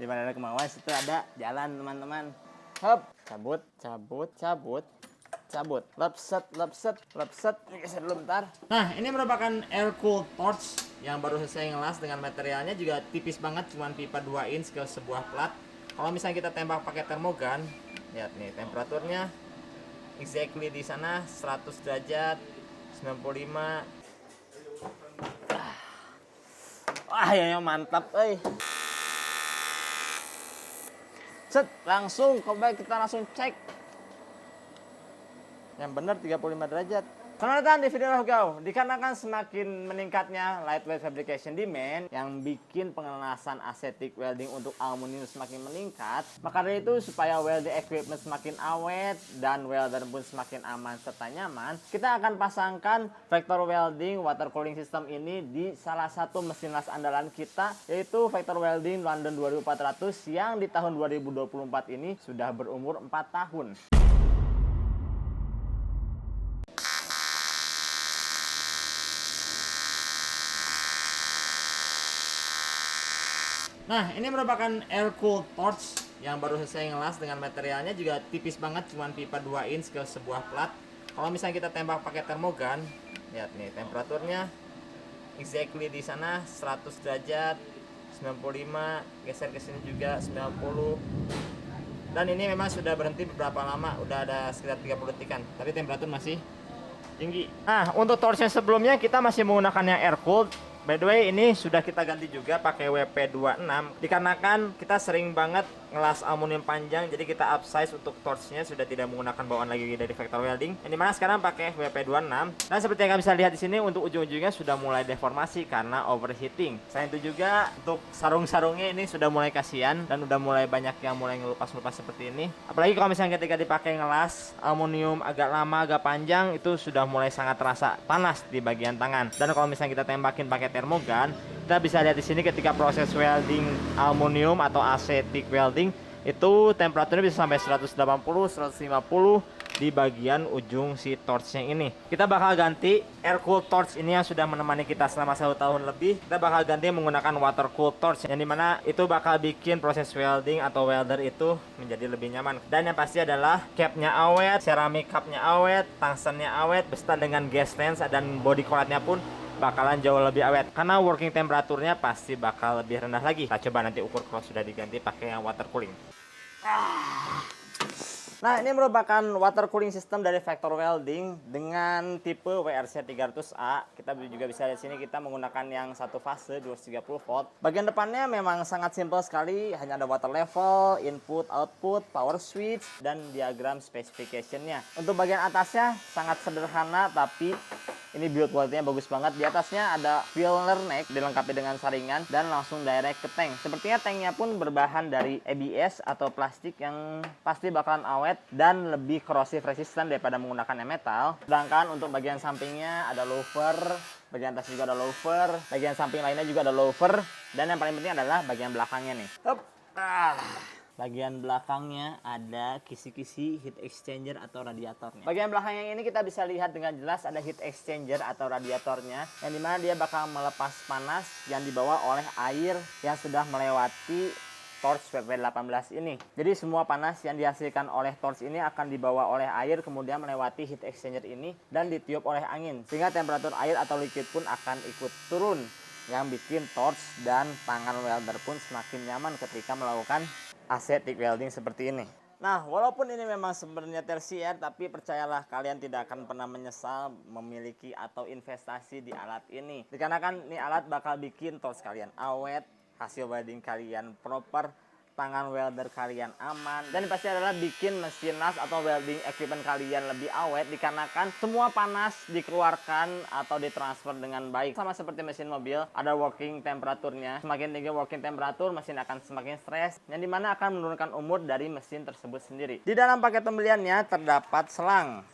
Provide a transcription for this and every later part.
Di mana ada kemauan, situ ada jalan, teman-teman. Hop, cabut, cabut, cabut, cabut. Lepset, lepset, lepset. Ini geser dulu bentar. Nah, ini merupakan air cooled torch yang baru selesai ngelas dengan materialnya juga tipis banget, cuman pipa 2 inch ke sebuah plat. Kalau misalnya kita tembak pakai termogan, lihat nih temperaturnya exactly di sana 100 derajat, 95. Wah, ya mantap, Set, langsung coba kita langsung cek. Yang benar 35 derajat. Selamat datang di video Go. Dikarenakan semakin meningkatnya lightweight fabrication demand yang bikin pengelasan acetic welding untuk aluminium semakin meningkat, maka dari itu supaya welding equipment semakin awet dan welder pun semakin aman serta nyaman, kita akan pasangkan Vector Welding water cooling system ini di salah satu mesin las andalan kita, yaitu Vector Welding London 2400 yang di tahun 2024 ini sudah berumur 4 tahun. Nah, ini merupakan air cooled torch yang baru selesai ngelas dengan materialnya juga tipis banget, cuman pipa 2 inch ke sebuah plat. Kalau misalnya kita tembak pakai termogan, lihat nih temperaturnya exactly di sana 100 derajat, 95, geser ke sini juga 90. Dan ini memang sudah berhenti beberapa lama, udah ada sekitar 30 detikan, tapi temperatur masih tinggi. Nah, untuk torchnya sebelumnya kita masih menggunakan yang air cooled. By the way, ini sudah kita ganti juga pakai WP26 dikarenakan kita sering banget ngelas aluminium panjang, jadi kita upsize untuk torchnya, sudah tidak menggunakan bawaan lagi dari Vector Welding. Yang dimana sekarang pakai WP26. Dan seperti yang kalian bisa lihat di sini, untuk ujung-ujungnya sudah mulai deformasi karena overheating. Selain itu juga untuk sarung-sarungnya ini sudah mulai kasihan dan udah mulai banyak yang mulai ngelupas-ngelupas seperti ini. Apalagi kalau misalnya ketika dipakai ngelas aluminium agak lama, agak panjang, itu sudah mulai sangat terasa panas di bagian tangan. Dan kalau misalnya kita tembakin pakai termogan, kita bisa lihat di sini ketika proses welding aluminium atau acetic welding itu temperaturnya bisa sampai 180, 150 di bagian ujung si torchnya ini. Kita bakal ganti air cooled torch ini yang sudah menemani kita selama 1 tahun lebih. Kita bakal ganti menggunakan water cooled torch yang dimana itu bakal bikin proses welding atau welder itu menjadi lebih nyaman. Dan yang pasti adalah capnya awet, ceramic cupnya awet, tungstennya awet, beserta dengan gas lens dan body colletnya pun bakalan jauh lebih awet karena working temperaturnya pasti bakal lebih rendah lagi. Kita coba nanti ukur kalau sudah diganti pakai yang water cooling. Nah, ini merupakan water cooling system dari Vector Welding dengan tipe WRC 300A. Kita juga bisa lihat sini kita menggunakan yang satu fase 230 volt. Bagian depannya memang sangat simpel sekali, hanya ada water level, input, output, power switch, dan diagram specification-nya. Untuk bagian atasnya sangat sederhana, tapi ini build quality-nya bagus banget. Di atasnya ada filler neck dilengkapi dengan saringan dan langsung direct ke tank. Sepertinya tanknya pun berbahan dari ABS atau plastik yang pasti bakalan awet dan lebih corrosive resistant daripada menggunakan yang metal. Sedangkan untuk bagian sampingnya ada louvre, bagian atas juga ada louvre, bagian samping lainnya juga ada louvre, dan yang paling penting adalah bagian belakangnya nih. Bagian belakangnya ada kisi-kisi heat exchanger atau radiatornya. Bagian belakangnya ini kita bisa lihat dengan jelas ada heat exchanger atau radiatornya, yang dimana dia bakal melepas panas yang dibawa oleh air yang sudah melewati torch WP18 ini. Jadi semua panas yang dihasilkan oleh torch ini akan dibawa oleh air, kemudian melewati heat exchanger ini dan ditiup oleh angin, sehingga temperatur air atau liquid pun akan ikut turun, yang bikin torch dan tangan welder pun semakin nyaman ketika melakukan acetic welding seperti ini. Nah, walaupun ini memang sebenarnya tersier, tapi percayalah kalian tidak akan pernah menyesal memiliki atau investasi di alat ini. Dikarenakan ini alat bakal bikin torch kalian awet, hasil welding kalian proper, tangan welder kalian aman, dan pasti adalah bikin mesin las atau welding equipment kalian lebih awet dikarenakan semua panas dikeluarkan atau ditransfer dengan baik. Sama seperti mesin mobil, ada working temperaturnya. Semakin tinggi working temperatur, mesin akan semakin stres, yang dimana akan menurunkan umur dari mesin tersebut sendiri. Di dalam paket pembeliannya terdapat selang,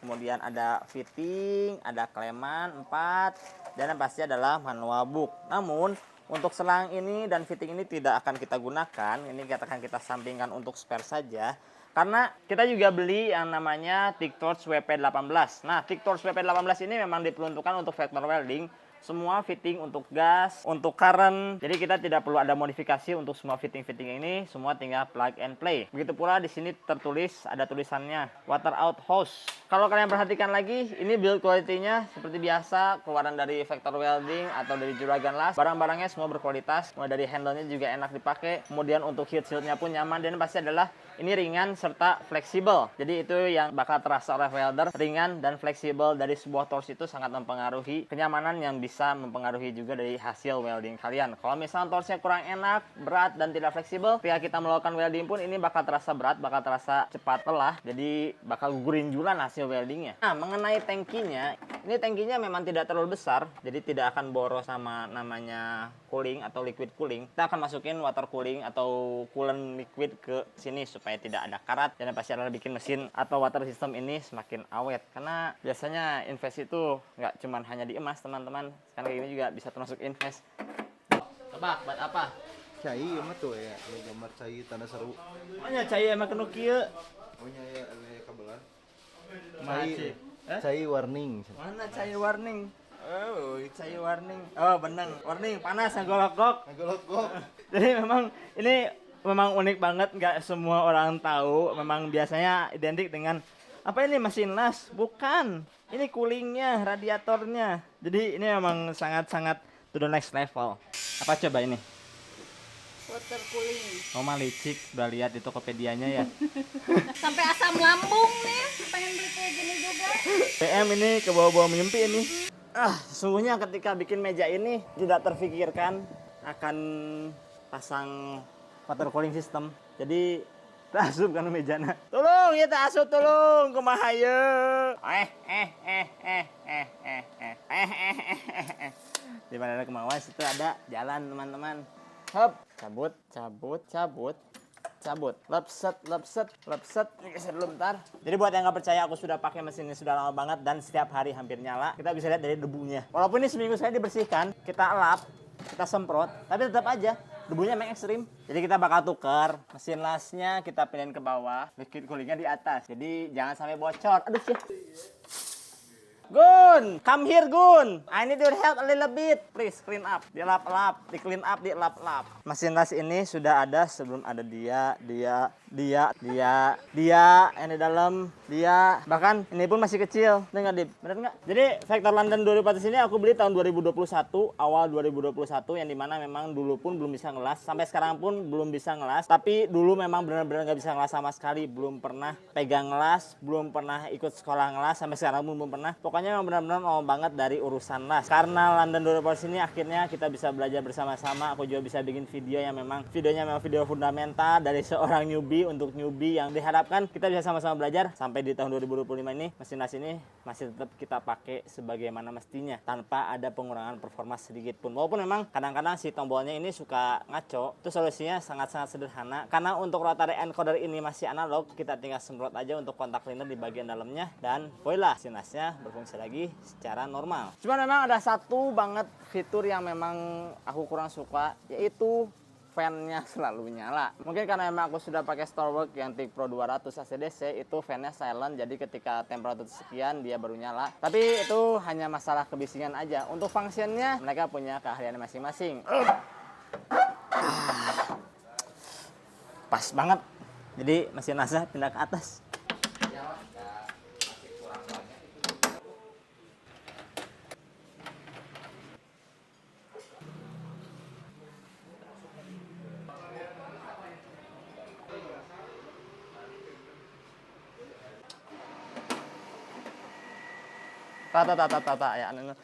kemudian ada fitting, ada kleman 4, dan yang pasti adalah manual book. Namun untuk selang ini dan fitting ini tidak akan kita gunakan. Ini akan kita sampingkan untuk spare saja. Karena kita juga beli yang namanya TIG Torch WP18. Nah, TIG Torch WP18 ini memang diperuntukkan untuk Vector Welding. semua fitting untuk gas, untuk current. Jadi kita tidak perlu ada modifikasi untuk semua fitting-fitting ini, semua tinggal plug and play. Begitu pula di sini tertulis, ada tulisannya water out hose. Kalau kalian perhatikan lagi, ini build quality-nya seperti biasa, keluaran dari Vector Welding atau dari Juragan Last. Barang-barangnya semua berkualitas, mulai dari handle-nya juga enak dipakai. Kemudian untuk heat shield-nya pun nyaman, dan pasti adalah ini ringan serta fleksibel. Jadi itu yang bakal terasa oleh welder, ringan dan fleksibel dari sebuah torch itu sangat mempengaruhi kenyamanan yang bisa mempengaruhi juga dari hasil welding kalian. Kalau misalnya torchnya kurang enak, berat dan tidak fleksibel, ketika kita melakukan welding pun ini bakal terasa berat, bakal terasa cepat lelah, jadi bakal gugurin julan hasil weldingnya. Nah, mengenai tangkinya, ini tangkinya memang tidak terlalu besar, jadi tidak akan boros sama namanya cooling atau liquid cooling. Kita akan masukin water cooling atau coolant liquid ke sini supaya tidak ada karat, dan pasti adalah bikin mesin atau water system ini semakin awet. Karena biasanya invest itu nggak cuman hanya di emas, teman-teman. Sekarang ini juga bisa termasuk invest. Tebak, buat apa? Cai mah tuh ya, gambar cai tanda seru. Makanya cai emang kena kieu. Oh nya ya kabelan. Cai. Cai warning. Mana cai warning? Oh, cai warning. Oh, bener. Warning, panas ngagolok-gok. Ngagolok-gok. Jadi memang ini memang unik banget, nggak semua orang tahu. Memang biasanya identik dengan apa ini, mesin las? Bukan. Ini coolingnya, radiatornya. Jadi ini memang sangat-sangat to the next level. Apa coba ini? Water cooling. Mama licik, udah lihat di Tokopedia-nya ya. Sampai asam lambung nih, pengen beli kayak gini juga. PM ini ke bawah-bawah mimpi ini. Sesungguhnya ketika bikin meja ini tidak terfikirkan akan pasang water cooling system. Jadi asup kan mejana. Tolong ya tak asup, tolong kumaha yeuh. Di mana ada kemauan situ ada jalan, teman-teman. Hop, cabut, cabut, cabut, cabut. Lepset, lepset, lepset. Geser dulu bentar. Jadi buat yang nggak percaya, aku sudah pakai mesin ini sudah lama banget dan setiap hari hampir nyala. Kita bisa lihat dari debunya. Walaupun ini seminggu saya dibersihkan, kita lap, kita semprot, tapi tetap aja debunya emang ekstrim. Jadi kita bakal tukar mesin lasnya, kita pindahin ke bawah, liquid coolingnya di atas. Jadi jangan sampai bocor. Aduh sih. Gun, come here Gun. I need your help a little bit. Please clean up. Dilap-lap, di clean up, dilap-lap. Mesin las ini sudah ada sebelum ada dia yang di dalam, dia. Bahkan ini pun masih kecil. Dengar Dip, bener nggak? Jadi Vector London 2014 ini aku beli tahun 2021, awal 2021, yang dimana memang dulu pun belum bisa ngelas. Sampai sekarang pun belum bisa ngelas. Tapi dulu memang benar-benar nggak bisa ngelas sama sekali. Belum pernah pegang ngelas, belum pernah ikut sekolah ngelas, sampai sekarang pun belum pernah. Pokoknya memang benar-benar mau banget dari urusan las. Karena London 2014 ini akhirnya kita bisa belajar bersama-sama. Aku juga bisa bikin video yang memang videonya memang video fundamental dari seorang newbie untuk newbie, yang diharapkan kita bisa sama-sama belajar sampai di tahun 2025 ini mesin las ini masih tetap kita pakai sebagaimana mestinya tanpa ada pengurangan performa sedikit pun. Walaupun memang kadang-kadang si tombolnya ini suka ngaco. Itu solusinya sangat-sangat sederhana. Karena untuk rotary encoder ini masih analog, kita tinggal semprot aja untuk kontak cleaner di bagian dalamnya, dan voila, mesin lasnya berfungsi lagi secara normal. Cuma memang ada satu banget fitur yang memang aku kurang suka, yaitu fan-nya selalu nyala. Mungkin karena memang aku sudah pakai Storwork yang Tik Pro 200 ACDC, itu fan-nya silent, jadi ketika temperatur sekian dia baru nyala. Tapi itu hanya masalah kebisingan aja. Untuk fungsinya mereka punya keahlian masing-masing. Pas banget. Jadi mesin lasnya pindah ke atas. Tata ya anu.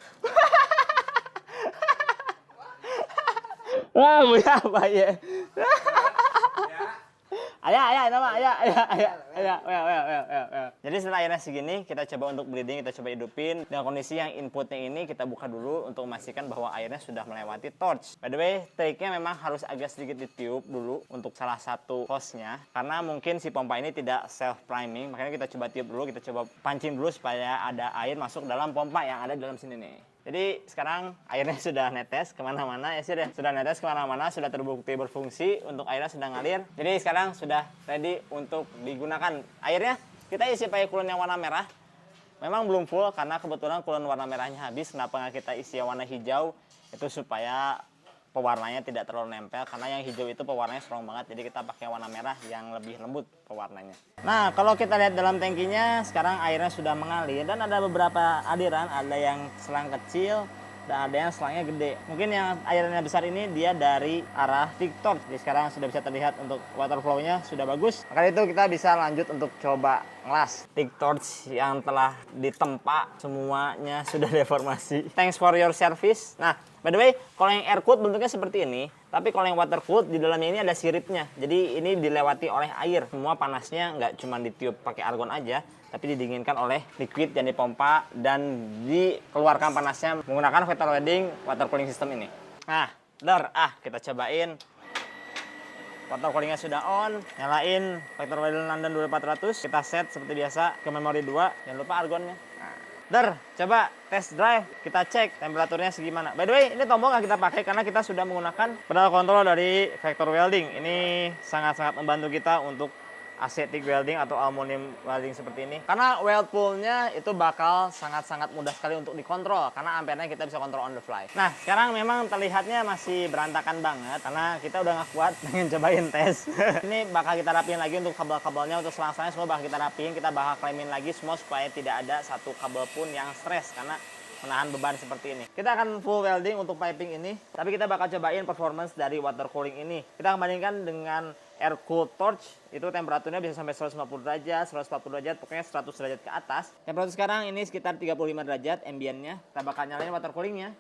Wah, buya apa ya? Ayah, nama ayah. Jadi setelah airnya segini, kita coba untuk bleeding, kita coba hidupin. Dengan kondisi yang inputnya ini kita buka dulu untuk memastikan bahwa airnya sudah melewati torch. By the way, triknya memang harus agak sedikit ditiup dulu untuk salah satu hose-nya. Karena mungkin si pompa ini tidak self priming, makanya kita coba tiup dulu, kita coba pancing dulu supaya ada air masuk dalam pompa yang ada di dalam sini nih. Jadi sekarang airnya sudah netes kemana-mana ya, sudah netes kemana-mana, sudah terbukti berfungsi, untuk airnya sudah ngalir. Jadi sekarang sudah ready untuk digunakan. Airnya kita isi pakai coolant yang warna merah. memang belum full karena kebetulan coolant warna merahnya habis. Kenapa nggak kita isi warna hijau? Itu supaya pewarnanya tidak terlalu nempel, karena yang hijau itu pewarnanya strong banget, jadi kita pakai warna merah yang lebih lembut pewarnanya. Nah, kalau kita lihat dalam tangkinya, sekarang airnya sudah mengalir dan ada beberapa aliran, ada yang selang kecil dan ada yang selangnya gede. Mungkin yang airnya besar ini dia dari arah TikTok. Jadi sekarang sudah bisa terlihat untuk water flow-nya sudah bagus. Maka itu kita bisa lanjut untuk coba ngelas. TikTok yang telah ditempa semuanya sudah deformasi. Thanks for your service. Nah, by the way, kalau yang air cooled bentuknya seperti ini, tapi kalau yang water cooled di dalamnya ini ada siripnya. Jadi ini dilewati oleh air. Semua panasnya nggak cuma ditiup pakai argon aja, tapi didinginkan oleh liquid yang dipompa dan dikeluarkan panasnya menggunakan vector welding water cooling system ini. Nah, kita cobain. Water coolingnya sudah on, nyalain vector welding London 2400. Kita set seperti biasa ke memori 2, jangan lupa argonnya. Coba test drive, kita cek temperaturnya segimana. By the way, ini tombol nggak kita pakai karena kita sudah menggunakan pedal kontrol dari vector welding. Ini sangat-sangat membantu kita untuk AC TIG welding atau aluminium welding seperti ini. Karena weld pool-nya itu bakal sangat-sangat mudah sekali untuk dikontrol karena ampernya kita bisa kontrol on the fly. Nah, sekarang memang terlihatnya masih berantakan banget karena kita udah nggak kuat pengen cobain tes. Ini bakal kita rapiin lagi untuk kabel-kabelnya, untuk selang-selangnya semua bakal kita rapiin, kita bakal klemin lagi semua supaya tidak ada satu kabel pun yang stres karena menahan beban seperti ini. Kita akan full welding untuk piping ini, tapi kita bakal cobain performance dari water cooling ini. Kita bandingkan dengan air cooled torch, itu temperaturnya bisa sampai 150 derajat, 140 derajat, pokoknya 100 derajat ke atas. Temperatur sekarang ini sekitar 35 derajat ambientnya. Kita bakal nyalain water coolingnya.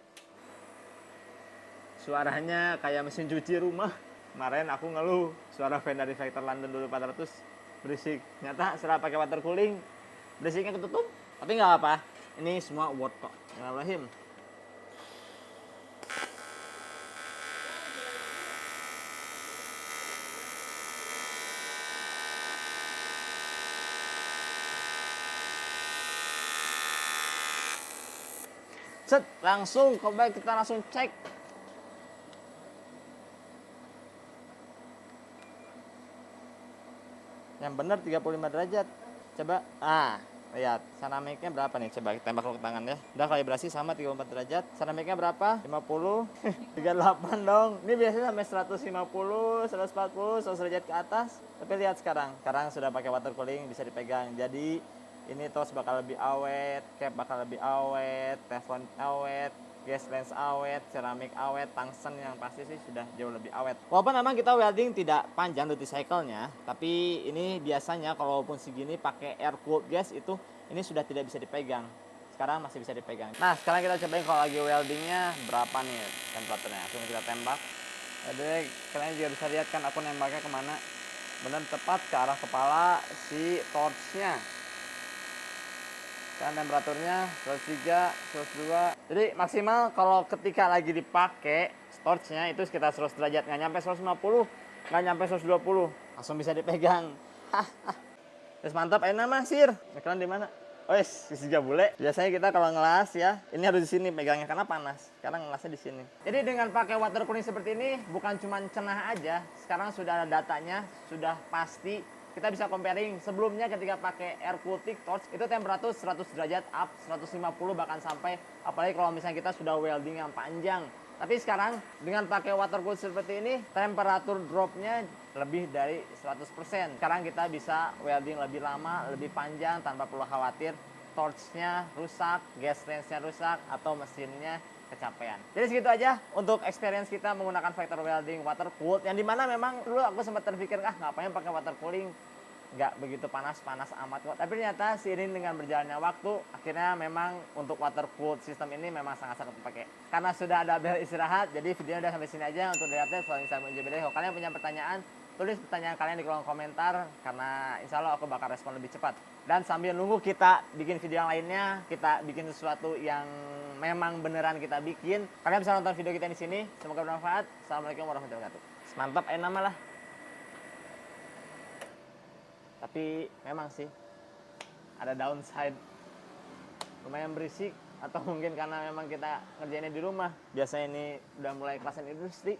Suaranya kayak mesin cuci rumah. Kemarin aku ngeluh suara fan dari Vector London 2400 berisik. Nyata setelah pakai water cooling berisiknya ketutup, tapi nggak apa. Ini semua worth kok. Bismillahirrahmanirrahim. Set, langsung coba kita langsung cek. Yang benar 35 derajat. Coba. Lihat, ceramiknya berapa nih? Coba kita tembak ke tangan ya. Udah kalibrasi sama 34 derajat. Ceramiknya berapa? 50. 38 dong. Ini biasanya sampai 150, 140, 100 derajat ke atas. Tapi lihat sekarang. Sekarang sudah pakai water cooling, bisa dipegang. Jadi ini tos bakal lebih awet, cap bakal lebih awet, teflon awet, gas lens awet, ceramik awet, tungsten yang pasti sih sudah jauh lebih awet. Walaupun memang kita welding tidak panjang duty cycle-nya, tapi ini biasanya kalaupun segini pakai air cooled gas itu ini sudah tidak bisa dipegang. Sekarang masih bisa dipegang. Nah, sekarang kita cobain kalau lagi weldingnya berapa nih temperaturnya. Langsung kita tembak. Jadi kalian juga bisa lihat kan aku nembaknya kemana. Benar tepat ke arah kepala si torchnya. Dan temperaturnya 103, 102. Jadi maksimal kalau ketika lagi dipakai torchnya itu sekitar 100 derajat, nggak nyampe 150, nggak nyampe 120, langsung bisa dipegang. Terus mantap, enak Sir. Ekran di mana? Oh yes, di bule. Biasanya kita kalau ngelas ya, ini harus di sini pegangnya karena panas. Sekarang ngelasnya di sini. Jadi dengan pakai water cooling seperti ini, bukan cuma cenah aja. Sekarang sudah ada datanya, sudah pasti. Kita bisa comparing sebelumnya ketika pakai air cooled TIG torch itu temperatur 100 derajat up, 150 bahkan sampai, apalagi kalau misalnya kita sudah welding yang panjang. Tapi sekarang dengan pakai water cooled seperti ini, temperatur dropnya lebih dari 100%. Sekarang kita bisa welding lebih lama, lebih panjang tanpa perlu khawatir torchnya rusak, gas lensnya rusak, atau mesinnya kecapean. Jadi segitu aja untuk experience kita menggunakan vector welding water cooled, yang dimana memang dulu aku sempat terpikir ngapain pakai water cooling, nggak begitu panas amat kok. Tapi ternyata seiring dengan berjalannya waktu, akhirnya memang untuk water cooled system ini memang sangat-sangat dipakai. Karena sudah ada bel istirahat, jadi videonya udah sampai sini aja untuk di-update. Kalau Instagram UJBD, kalau kalian punya pertanyaan, tulis pertanyaan kalian di kolom komentar, karena insya Allah aku bakal respon lebih cepat. Dan sambil nunggu kita bikin video yang lainnya, kita bikin sesuatu yang memang beneran kita bikin, kalian bisa nonton video kita di sini. Semoga bermanfaat. Assalamualaikum warahmatullahi wabarakatuh. Mantap, enak lah. Tapi memang sih ada downside, lumayan berisik, atau mungkin karena memang kita ngerjainnya di rumah. Biasanya ini udah mulai kelasan industri.